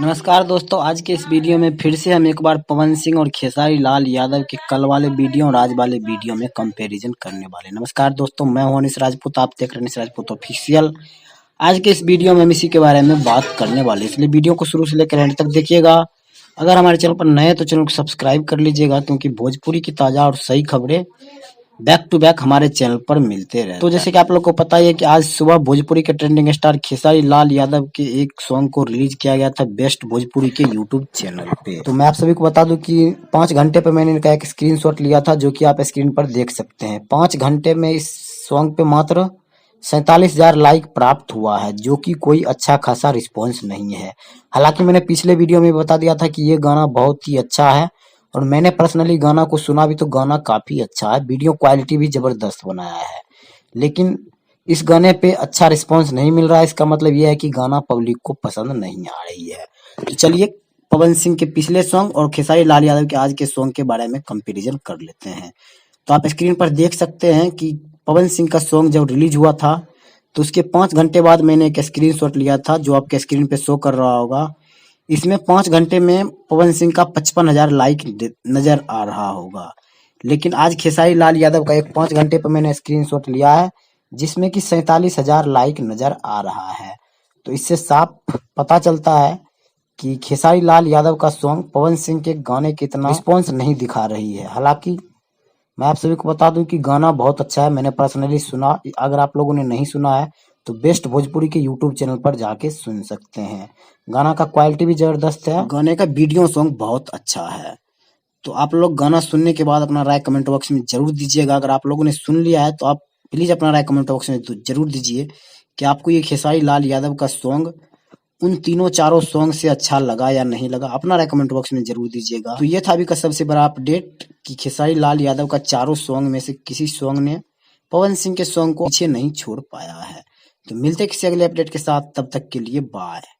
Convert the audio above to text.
नमस्कार दोस्तों, आज के इस वीडियो में फिर से हम एक बार पवन सिंह और खेसारी लाल यादव के कल वाले वीडियो और आज वाले वीडियो में कंपैरिजन करने वाले। नमस्कार दोस्तों, मैं हूं अनिश राजपूत, आप देख रहे हैं अनिश राजपूत ऑफिशियल। आज के इस वीडियो में हम इसी के बारे में बात करने वाले, इसलिए वीडियो को शुरू से लेकर एंड तक देखिएगा। अगर हमारे चैनल पर नए हैं तो चैनल को सब्सक्राइब कर लीजिएगा, क्योंकि भोजपुरी की ताजा और सही खबरें बैक टू बैक हमारे चैनल पर मिलते रहे। तो जैसे कि आप लोग को पता ही है कि आज सुबह भोजपुरी के ट्रेंडिंग स्टार खेसारी लाल यादव के एक सॉन्ग को रिलीज किया गया था बेस्ट भोजपुरी के यूट्यूब चैनल पे। तो मैं आप सभी को बता दूं कि 5 घंटे पे मैंने इनका एक स्क्रीनशॉट लिया था, जो कि आप स्क्रीन पर देख सकते हैं। 5 घंटे में इस सॉन्ग पे मात्र 47,000 लाइक प्राप्त हुआ है, जो कि कोई अच्छा खासा रिस्पॉन्स नहीं है। हालांकि मैंने पिछले वीडियो में बता दिया था कि ये गाना बहुत ही अच्छा है, और मैंने पर्सनली गाना को सुना भी, तो गाना काफी अच्छा है, वीडियो क्वालिटी भी जबरदस्त बनाया है। लेकिन इस गाने पे अच्छा रिस्पांस नहीं मिल रहा है। इसका मतलब यह है कि गाना पब्लिक को पसंद नहीं आ रही है। तो चलिए पवन सिंह के पिछले सॉन्ग और खेसारी लाल यादव के आज के सॉन्ग के बारे में कंपैरिजन कर लेते हैं। तो आप स्क्रीन पर देख सकते हैं कि पवन सिंह का सॉन्ग जब रिलीज हुआ था तो उसके 5 घंटे बाद मैंने एक स्क्रीनशॉट लिया था, जो आपके स्क्रीन पे शो कर रहा होगा। इसमें 5 घंटे में पवन सिंह का 55,000 लाइक नजर आ रहा होगा। लेकिन आज खेसारी लाल यादव का एक 5 घंटे पर मैंने स्क्रीनशॉट लिया है, जिसमें कि 47,000 लाइक नजर आ रहा है। तो इससे साफ पता चलता है कि खेसारी लाल यादव का सॉन्ग पवन सिंह के गाने की इतना रिस्पॉन्स नहीं दिखा रही है। हालांकि मैं आप सभी को बता दूं कि गाना बहुत अच्छा है, मैंने पर्सनली सुना। अगर आप लोगों ने नहीं सुना है तो बेस्ट भोजपुरी के यूट्यूब चैनल पर जाके सुन सकते हैं। गाना का क्वालिटी भी जबरदस्त है, गाने का वीडियो सॉन्ग बहुत अच्छा है। तो आप लोग गाना सुनने के बाद अपना राय कमेंट बॉक्स में जरूर दीजिएगा। अगर आप लोगों ने सुन लिया है तो आप प्लीज अपना राय कमेंट बॉक्स में जरूर दीजिए कि आपको ये खेसारी लाल यादव का सॉन्ग उन तीनों चारों सॉन्ग से अच्छा लगा या नहीं लगा। अपना राय कमेंट बॉक्स में जरूर दीजिएगा। तो ये था अभी का सबसे बड़ा अपडेट कि खेसारी लाल यादव का चारों सॉन्ग में से किसी सॉन्ग ने पवन सिंह के सॉन्ग को पीछे नहीं छोड़ पाया है। तो मिलते किसी अगले अपडेट के साथ, तब तक के लिए बाय।